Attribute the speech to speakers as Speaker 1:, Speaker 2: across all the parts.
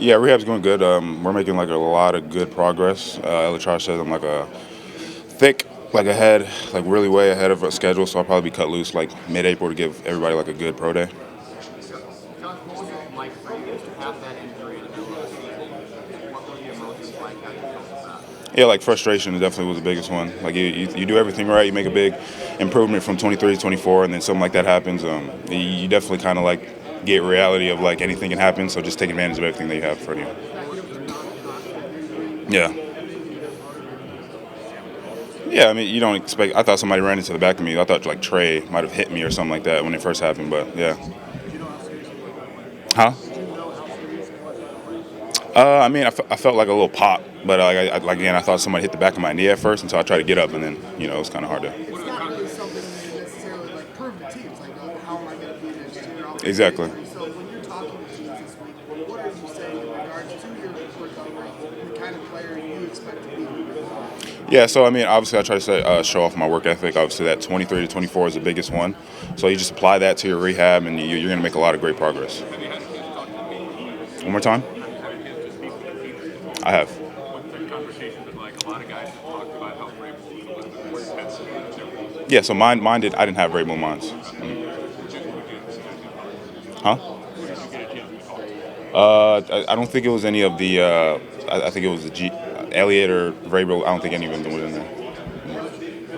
Speaker 1: Yeah, rehab's going good. We're making like a lot of good progress. Elatrosh says I'm like a thick, like ahead, like really way ahead of a schedule. So I'll probably be cut loose like mid-April to give everybody like a good pro day.
Speaker 2: Josh, what was it like for you to have that injury in the middle of the season? What were the emotions like? How did you feel about it?
Speaker 1: Yeah, like frustration definitely was the biggest one. Like you do everything right, you make a big improvement from 23 to 24, and then something like that happens. You definitely kind of like get reality of like anything can happen. So just take advantage of everything that you have in front of you. Yeah. Yeah, I mean, you don't expect. I thought somebody ran into the back of me. I thought like Trey might have hit me or something like that when it first happened. But yeah. Huh? I mean, I felt like a little pop, but like again, I thought somebody hit the back of my knee at first until I tried to get up, and then it was kind of hard to.
Speaker 3: It's not really something you necessarily like prove to teams. Like, how am I going to be next year?
Speaker 1: Exactly.
Speaker 3: So when you're talking to teams this week, what are you saying in regards to your recovery and the kind of player you expect to be?
Speaker 1: Yeah, so I mean, obviously, I try to show off my work ethic. Obviously, that 23 to 24 is the biggest one. So you just apply that to your rehab, and you're going to make a lot of great progress. One more time. I have. Yeah, so mine did. I didn't have Rainbow Mines. Huh? I don't think it was any of the. I think it was the Elliott or Vrabel. I don't think any of them were in there.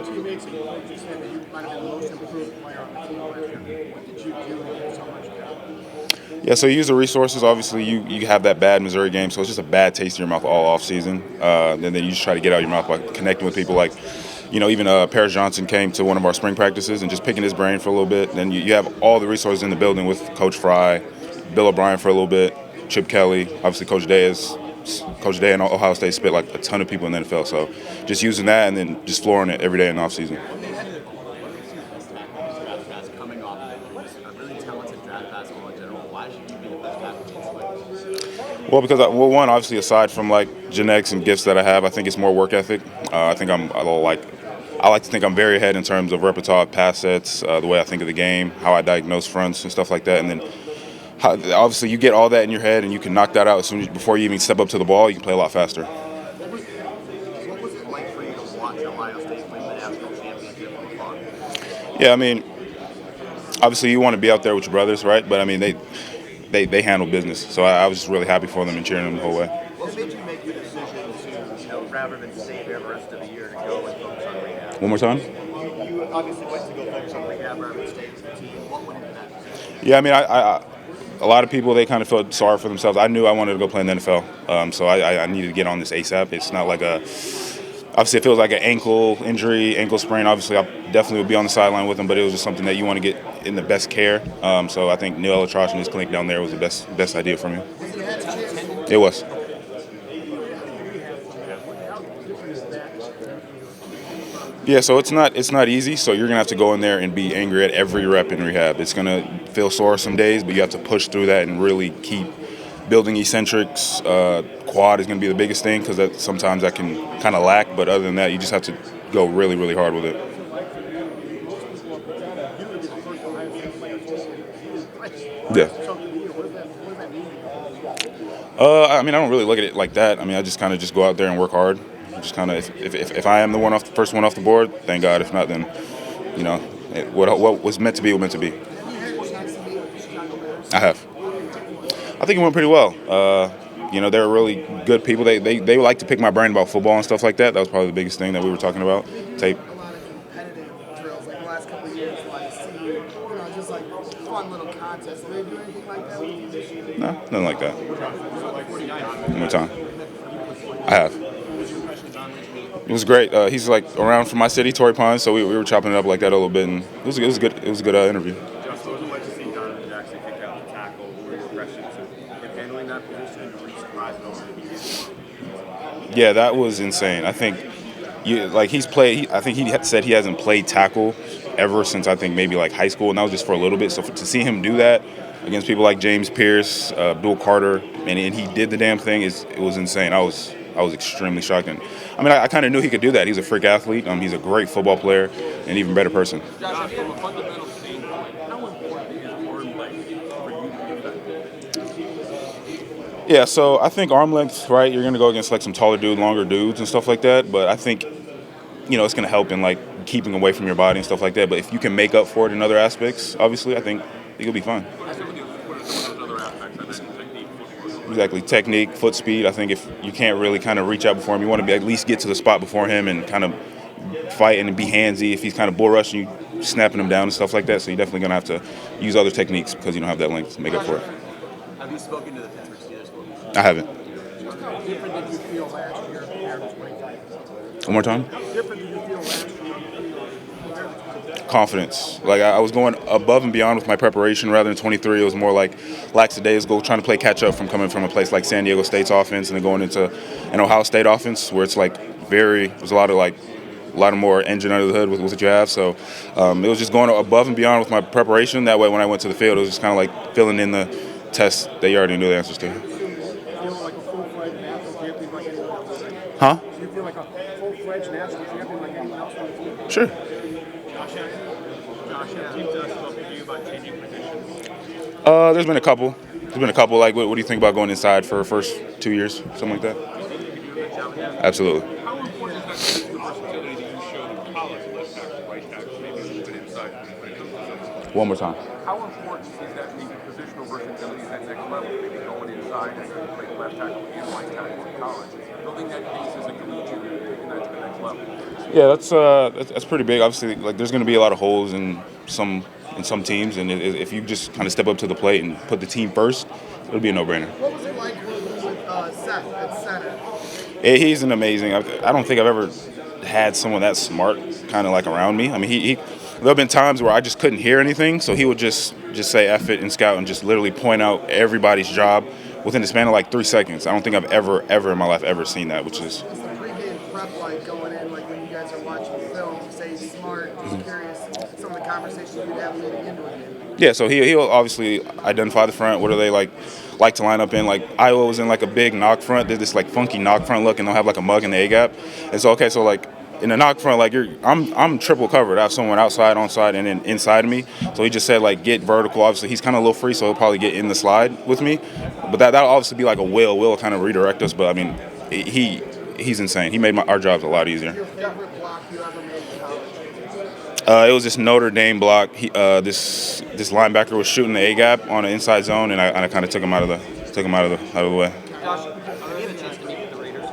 Speaker 3: 2 weeks ago, you said that you might have been the most improved player on the team last year. What did you do to get so much better?
Speaker 1: Yeah, so you use the resources. Obviously, you have that bad Missouri game, so it's just a bad taste in your mouth all off season. And then you just try to get out of your mouth by connecting with people like, even Paris Johnson came to one of our spring practices and just picking his brain for a little bit. Then you have all the resources in the building with Coach Fry, Bill O'Brien for a little bit, Chip Kelly, obviously Coach Day and Ohio State spit like a ton of people in the NFL. So just using that and then just flooring it every day in the off season.
Speaker 2: Coming off of it, just a really talented draft basketball in general. Why should you be the best athlete?
Speaker 1: Well, because one, obviously, aside from like genetics and gifts that I have, I think it's more work ethic. I think I like to think I'm very ahead in terms of repertoire, pass sets, the way I think of the game, how I diagnose fronts and stuff like that, and then. Obviously, you get all that in your head, and you can knock that out before you even step up to the ball. You can play a lot faster.
Speaker 2: What was it like for you to watch Ohio State win the national championship from afar?
Speaker 1: Yeah, I mean, obviously you want to be out there with your brothers, right? But I mean, they handle business, so I was just really happy for them and cheering them the whole way.
Speaker 2: What made you make the decision to, rather than stay there the rest of the year, to go and focus on rehab?
Speaker 1: One more time.
Speaker 2: You obviously went to go focus on rehab rather than stay with the team. What went into that decision?
Speaker 1: Yeah, I mean, a lot of people, they kind of felt sorry for themselves. I knew I wanted to go play in the NFL, so I needed to get on this ASAP. It's not like obviously it feels like an ankle injury, ankle sprain. Obviously, I definitely would be on the sideline with him, but it was just something that you want to get in the best care. So I think Neil Elatrosh and his clinic down there was the best idea for me. It was. Yeah, so it's not easy. So you're gonna have to go in there and be angry at every rep in rehab. It's gonna feel sore some days, but you have to push through that and really keep building eccentrics. Quad is gonna be the biggest thing because sometimes that can kind of lack. But other than that, you just have to go really, really hard with it. Yeah. I mean, I don't really look at it like that. I mean, I just kind of just go out there and work hard. Just kind of, if I am the first one off the board, thank God. If not, then, what was meant to be was meant to be. I have. I think it went pretty well. They're really good people. They like to pick my brain about football and stuff like that. That was probably the biggest thing that we were talking about. Tape.
Speaker 3: A lot of competitive drills, like the last couple of years, like just like fun little contests. Do they do anything like that with you this year?
Speaker 1: No, nothing like that. One more time. I have. It was great. He's like around from my city, Torrey Pines, so we were chopping it up like that a little bit, and it was good. It was a good interview.
Speaker 2: Josh, what was it like to see Donovan Jackson kick out the tackle? What were your impressions of handling that position? Were you surprised at all in the beginning?
Speaker 1: Yeah, that was insane. I think he's played. I think he said he hasn't played tackle ever since I think maybe like high school, and that was just for a little bit. So to see him do that against people like James Pierce, Bill Carter, and he did the damn thing, it was insane. I was extremely shocked. And I mean, I kind of knew he could do that. He's a freak athlete. He's a great football player and an even better person.
Speaker 2: Josh, from a fundamental standpoint, how important is arm length for you to do that?
Speaker 1: Yeah, so I think arm length, right? You're gonna go against like some taller dude, longer dudes and stuff like that. But I think it's gonna help in like keeping away from your body and stuff like that. But if you can make up for it in other aspects, obviously, I think you'll be fine.
Speaker 2: I said with you, what are some of those other aspects? I mentioned technique, footwork.
Speaker 1: Exactly, technique, foot speed. I think if you can't really kind of reach out before him, you want to be at least get to the spot before him and kind of fight and be handsy. If he's kind of bull rushing you, snapping him down and stuff like that. So you're definitely gonna have to use other techniques because you don't have that length to make up for it.
Speaker 2: Have you spoken to the Pittsburgh Steelers?
Speaker 1: I haven't.
Speaker 3: How different did you feel last year compared to 23?
Speaker 1: One more time.
Speaker 3: How different did you feel last year compared to 23?
Speaker 1: Confidence. Like I was going above and beyond with my preparation. Rather than 23, it was more like lackadaisical, trying to play catch up from coming from a place like San Diego State's offense and then going into an Ohio State offense where it's like there's a lot of more engine under the hood with what you have. So it was just going above and beyond with my preparation. That way, when I went to the field, it was just kind of like filling in the tests that you already knew the answers to.
Speaker 3: Do you feel like a full-fledged national champion like anyone else?
Speaker 1: Huh?
Speaker 3: Do you feel like a full-fledged national champion like anyone else on the team?
Speaker 1: Sure.
Speaker 2: Josh has teams spoken to you about changing positions.
Speaker 1: There's been a couple. Like, what do you think about going inside for the first 2 years, something like that? Absolutely.
Speaker 2: How important is that versatility that you showed in college, left tackle, right tackle, maybe a little bit inside when it comes to something?
Speaker 1: One more time.
Speaker 2: How important is that maybe positional versatility at that next level, maybe going inside and you played left tackle and right tackle in college, building that base as a collegiate and taking that to the next level?
Speaker 1: Yeah, that's pretty big. Obviously, like there's going to be a lot of holes in some teams, and if you just kind of step up to the plate and put the team first, it'll be a no-brainer.
Speaker 3: What was it like working with Seth at center?
Speaker 1: He's an amazing. I don't think I've ever had someone that smart kind of like around me. I mean, there have been times where I just couldn't hear anything, so he would just say F it and scout and just literally point out everybody's job within the span of like 3 seconds. I don't think I've ever in my life ever seen that, which is.
Speaker 3: What's the pregame prep like going in, like when you guys are watching film, you say he's smart, just curious, some of the conversations you'd have leading into it?
Speaker 1: Yeah, so he'll obviously identify the front. What do they like to line up in? Like Iowa was in like a big knock front. Did this like funky knock front look, and they'll have like a mug in the A gap. And so so like in the knock front, like I'm triple covered. I have someone outside, onside, and then inside of me. So he just said like get vertical. Obviously he's kind of a little free, so he'll probably get in the slide with me. But that'll obviously be like a will kind of redirect us. But I mean, he's insane. He made our jobs a lot easier.
Speaker 3: Your favorite block you ever made in college?
Speaker 1: It was this Notre Dame block. This linebacker was shooting the A gap on the inside zone, and I kind of took him out of the way.
Speaker 2: Josh, have you had a chance to meet with the Raiders?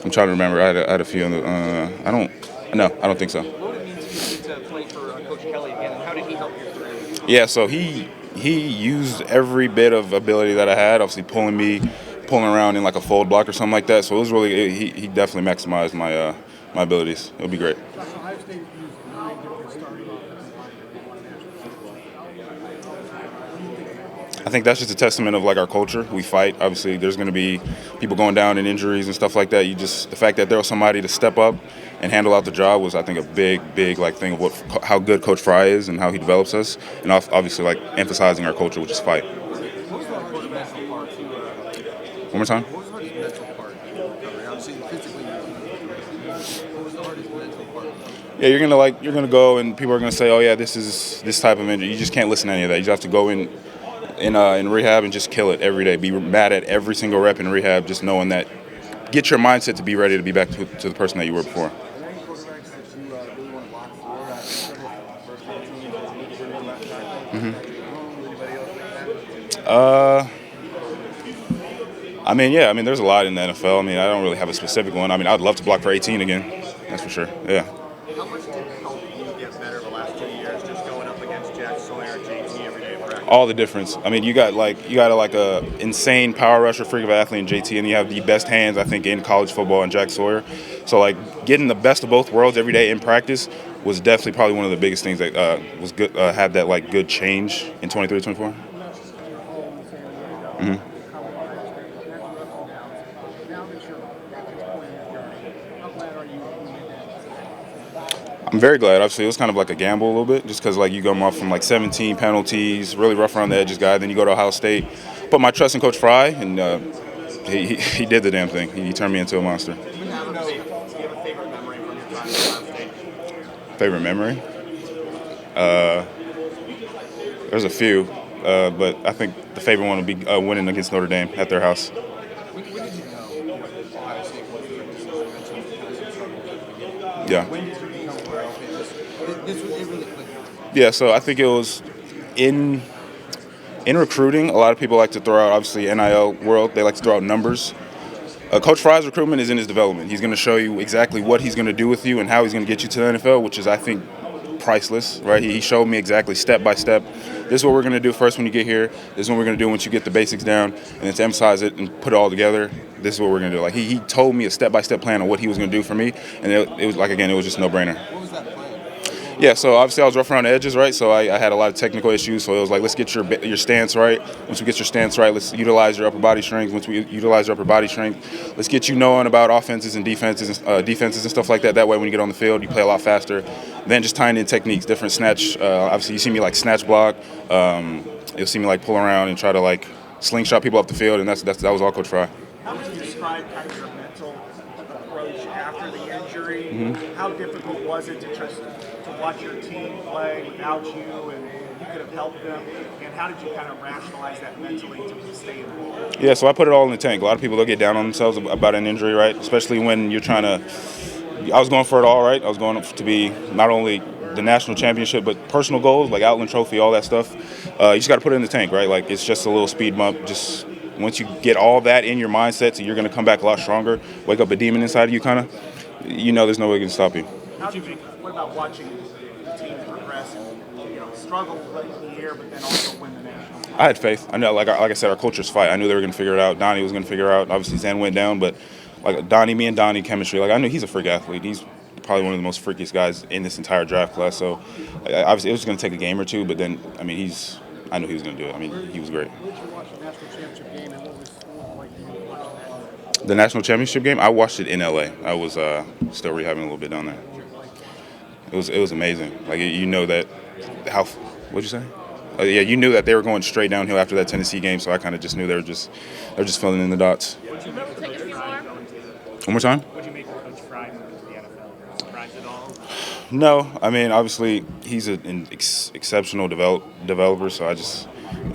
Speaker 1: I'm trying to remember. I had a few. I don't think so.
Speaker 2: What would it mean to play for Coach Kelly again, and how did he help your career?
Speaker 1: Yeah, so he used every bit of ability that I had. Obviously, pulling around in like a fold block or something like that. So it was really he definitely maximized my abilities. It would be great.
Speaker 3: Josh, Ohio State used 9 different starting offensive linemen in one national football.
Speaker 1: I think that's just a testament of like our culture. We fight. Obviously, there's going to be people going down and injuries and stuff like that. The fact that there was somebody to step up and handle out the job was, I think, a big like thing of how good Coach Fry is and how he develops us, and obviously like emphasizing our culture, which is fight.
Speaker 2: What was the hardest mental part to
Speaker 1: One more time.
Speaker 2: What was the hardest mental part to recovery? Obviously, physically, what was the hardest mental part?
Speaker 1: Yeah, you're gonna go and people are gonna say, oh yeah, this is this type of injury. You just can't listen to any of that. You just have to go in rehab and just kill it every day. Be mad at every single rep in rehab, just knowing that. Get your mindset to be ready to be back to the person that you were before. I mean, there's a lot in the NFL. I mean, I don't really have a specific one. I mean, I'd love to block for 18 again. That's for sure. Yeah.
Speaker 2: How much did it help you get better the last 2 years, just going up against Jack Sawyer, JT every day in practice?
Speaker 1: All the difference. I mean, you got a insane power rusher, freak of an athlete in JT, and you have the best hands I think in college football in Jack Sawyer. So like getting the best of both worlds every day in practice was definitely probably one of the biggest things that was good. Had that like good change in 23, 24. Mm-hmm. I'm very glad. Obviously, it was kind of like a gamble a little bit, just because like you go off from like 17 penalties, really rough around the edges guy. Then you go to Ohio State. Put my trust in Coach Fry, and he did the damn thing. He turned me into a monster.
Speaker 2: Do you have a favorite memory from your time at Ohio State?
Speaker 1: Favorite memory? There's a few, but I think the favorite one will be winning against Notre Dame at their house.
Speaker 3: When did you know Ohio State was the right decision? You mentioned you had some trouble at the beginning.
Speaker 1: Yeah.
Speaker 3: When did you become aware of it? It really clicked.
Speaker 1: Yeah, so I think it was in recruiting. A lot of people like to throw out, obviously, NIL world. They like to throw out numbers. Coach Fry's recruitment is in his development. He's going to show you exactly what he's going to do with you and how he's going to get you to the NFL, which is, I think, priceless, right? He showed me exactly step by step. This is what we're going to do first when you get here. This is what we're going to do once you get the basics down, and then to emphasize it and put it all together. This is what we're going to do. Like he told me a step by step plan on what he was going to do for me, and it was like, again, it was just no brainer.
Speaker 3: What was that plan?
Speaker 1: Yeah, so obviously I was rough around the edges, right? So I had a lot of technical issues. So it was like, let's get your stance right. Once we get your stance right, let's utilize your upper body strength. Once we utilize your upper body strength, let's get you knowing about offenses and defenses and stuff like that. That way, when you get on the field, you play a lot faster. Then just tying in techniques, different snatch. Obviously, you see me like snatch block. You'll see me like pull around and try to like slingshot people up the field, and that was all Coach Fry.
Speaker 3: How would you describe kind of your mental approach after the injury?
Speaker 1: Mm-hmm.
Speaker 3: How difficult was it to watch your team play without you, and you could have helped them? And how did you kind of rationalize that mentally to stay involved?
Speaker 1: Yeah, so I put it all in the tank. A lot of people, they'll get down on themselves about an injury, right? Especially when you're trying to – I was going for it all, right? I was going to be not only the national championship, but personal goals, like Outland Trophy, all that stuff. You just got to put it in the tank, right? Like, it's just a little speed bump. Just once you get all that in your mindset, so you're going to come back a lot stronger, wake up a demon inside of you kind of, there's no way can stop you.
Speaker 3: What about watching the team progress and struggle late in the year, but then also win the national?
Speaker 1: I had faith. I know, like I said, our cultures fight. I knew they were going to figure it out. Donnie was going to figure it out. Obviously, Zen went down, but like me and Donnie chemistry. Like I knew he's a freak athlete. He's probably one of the most freakiest guys in this entire draft class. So obviously, it was going to take a game or two, but then I knew he was going to do it. I mean, he was great.
Speaker 3: Where did you watch the national championship game, and what was like you watching that?
Speaker 1: The national championship game, I watched it in LA. I was still rehabbing a little bit down there. It was amazing. Like that what'd you say? Yeah, you knew that they were going straight downhill after that Tennessee game, so I kind of just knew they were just filling in the dots.
Speaker 4: Would you make Coach Fry?
Speaker 1: One more time?
Speaker 4: Would you make Coach Fry move to the NFL? Surprised at all?
Speaker 1: No, I mean obviously he's an exceptional developer, so it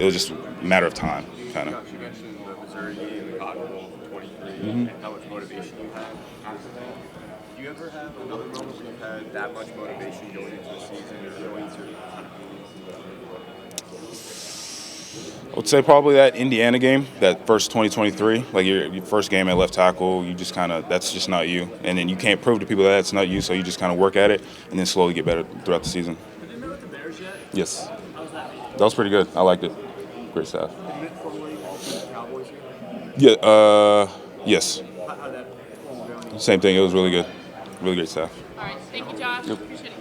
Speaker 1: was just a matter of time, kind of.
Speaker 2: You mentioned the Missouri game, the Cotton Bowl in 23, and how much motivation you had after that. Do you ever have another moment where you've had that much motivation going into the season or going to kind of
Speaker 1: I would say probably that Indiana game, that first 2023, like your first game at left tackle, you just that's just not you. And then you can't prove to people that it's not you, so you just kind of work at it and then slowly get better throughout the season.
Speaker 3: Have you met with the Bears yet?
Speaker 1: Yes.
Speaker 3: How was that?
Speaker 1: That was pretty good. I liked it. Great staff.
Speaker 3: Have you met formally also the Cowboys here?
Speaker 1: Yeah, yes.
Speaker 3: How'd that formal going?
Speaker 1: Same thing. It was really good. Really great staff.
Speaker 4: All right. Thank you, Josh.
Speaker 1: Yep.
Speaker 4: Appreciate it.